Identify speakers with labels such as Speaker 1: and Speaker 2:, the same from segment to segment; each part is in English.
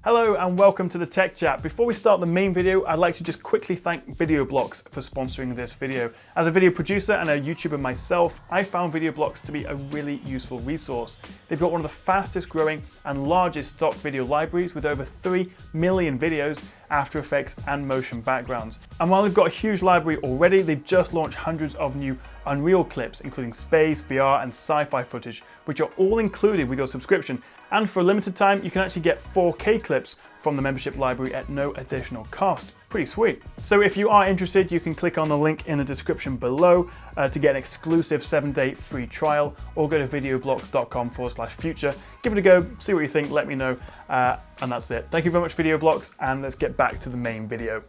Speaker 1: Hello and welcome to the Tech Chat. Before we start the main video, I'd like to just quickly thank VideoBlocks for sponsoring this video. As a video producer and a YouTuber myself, I found VideoBlocks to be a really useful resource. They've got one of the fastest growing and largest stock video libraries with over 3 million videos, After Effects and motion backgrounds. And while they've got a huge library already, they've just launched hundreds of new Unreal clips, including space, VR and sci-fi footage, which are all included with your subscription. And for a limited time, you can actually get 4K clips from the membership library at no additional cost. Pretty sweet. So if you are interested, you can click on the link in the description below to get an exclusive 7-day free trial, or go to videoblocks.com/future. Give it a go, see what you think, let me know, and that's it. Thank you very much, VideoBlocks, and let's get back to the main video.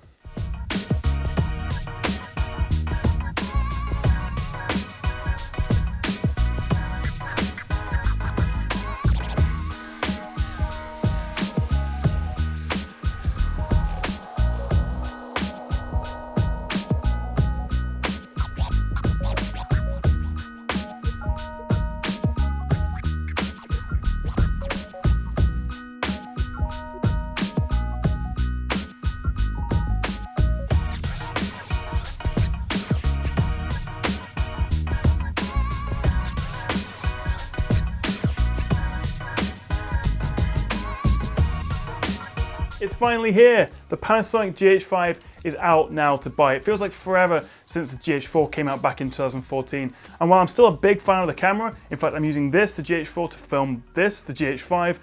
Speaker 1: It's finally here! The Panasonic GH5 is out now to buy. It feels like forever since the GH4 came out back in 2014. And while I'm still a big fan of the camera, in fact I'm using this, the GH4, to film this, the GH5,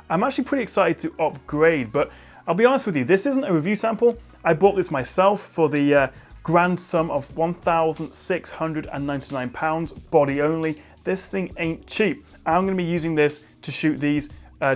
Speaker 1: I'm actually pretty excited to upgrade. But I'll be honest with you, this isn't a review sample. I bought this myself for the grand sum of £1,699, body only. This thing ain't cheap. I'm going to be using this to shoot these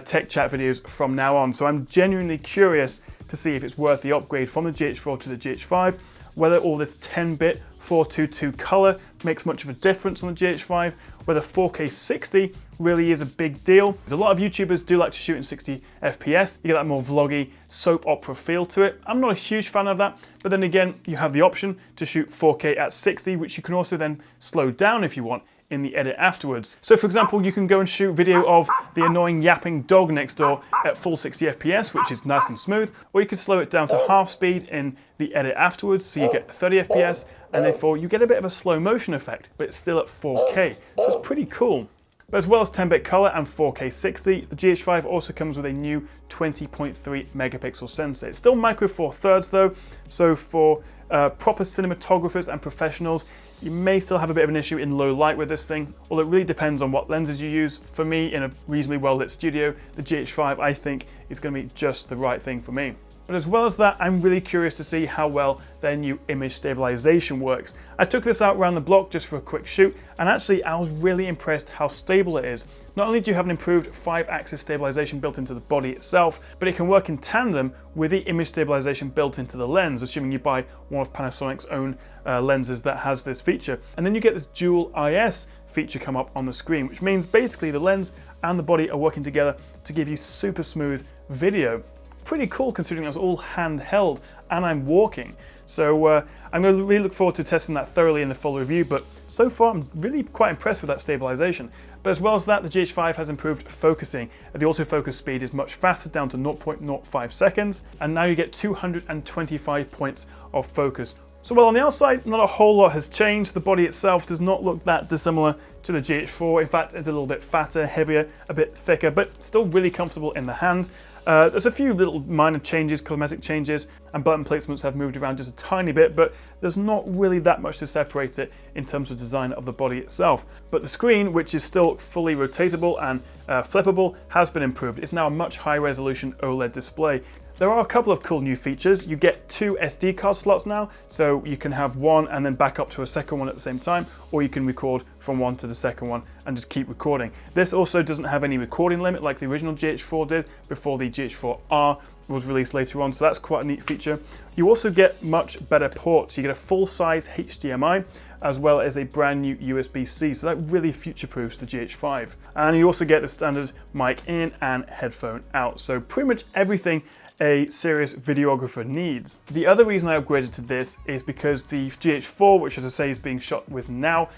Speaker 1: tech chat videos from now on. So I'm genuinely curious to see if it's worth the upgrade from the GH4 to the GH5, whether all this 10-bit 422 color makes much of a difference on the GH5, whether 4K 60 really is a big deal. A lot of YouTubers do like to shoot in 60 FPS. You get that more vloggy soap opera feel to it. I'm not a huge fan of that, but then again, you have the option to shoot 4K at 60, which you can also then slow down if you want in the edit afterwards. So for example, you can go and shoot video of the annoying yapping dog next door at full 60 FPS, which is nice and smooth, or you can slow it down to half speed in the edit afterwards, so you get 30 FPS, and therefore you get a bit of a slow motion effect, but it's still at 4K, so it's pretty cool. But as well as 10-bit color and 4K 60, the GH5 also comes with a new 20.3 megapixel sensor. It's still micro four thirds though, so for proper cinematographers and professionals, you may still have a bit of an issue in low light with this thing, although it really depends on what lenses you use. For me, in a reasonably well-lit studio, the GH5 I think is going to be just the right thing for me. But as well as that, I'm really curious to see how well their new image stabilization works. I took this out around the block just for a quick shoot, and actually I was really impressed how stable it is. Not only do you have an improved 5-axis stabilization built into the body itself, but it can work in tandem with the image stabilization built into the lens, assuming you buy one of Panasonic's own lenses that has this feature. And then you get this dual IS feature come up on the screen, which means basically the lens and the body are working together to give you super smooth video. Pretty cool considering I was all handheld and I'm walking. So I'm going to really look forward to testing that thoroughly in the full review, but so far I'm really quite impressed with that stabilization. But as well as that, the GH5 has improved focusing. The autofocus speed is much faster, down to 0.05 seconds, and now you get 225 points of focus. So while on the outside, not a whole lot has changed. The body itself does not look that dissimilar to the GH4. In fact, it's a little bit fatter, heavier, a bit thicker, but still really comfortable in the hand. There's a few little minor changes, cosmetic changes, and button placements have moved around just a tiny bit, but there's not really that much to separate it in terms of design of the body itself. But the screen, which is still fully rotatable and flippable, has been improved. It's now a much higher resolution OLED display. There are a couple of cool new features. You get 2 SD card slots now, so you can have one and then back up to a second one at the same time, or you can record from one to the second one and just keep recording. This also doesn't have any recording limit like the original GH4 did before the GH4R was released later on, so that's quite a neat feature. You also get much better ports. You get a full-size HDMI as well as a brand new USB-C, so that really future-proofs the GH5. And you also get the standard mic in and headphone out, so pretty much everything a serious videographer needs. The other reason I upgraded to this is because the GH4, which as I say is being shot with now,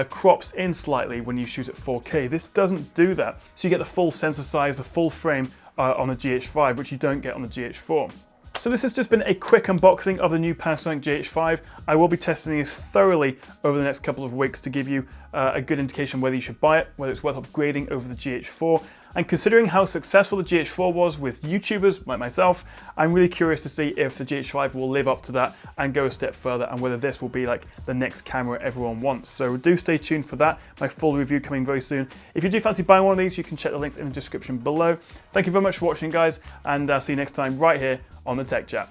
Speaker 1: crops in slightly when you shoot at 4K. This doesn't do that. So you get the full sensor size, the full frame on the GH5, which you don't get on the GH4. So this has just been a quick unboxing of the new Panasonic GH5. I will be testing this thoroughly over the next couple of weeks to give you a good indication whether you should buy it, whether it's worth upgrading over the GH4. And considering how successful the GH4 was with YouTubers like myself, I'm really curious to see if the GH5 will live up to that and go a step further, and whether this will be like the next camera everyone wants. So do stay tuned for that. My full review coming very soon. If you do fancy buying one of these, you can check the links in the description below. Thank you very much for watching, guys, and I'll see you next time right here on the Tech Chat.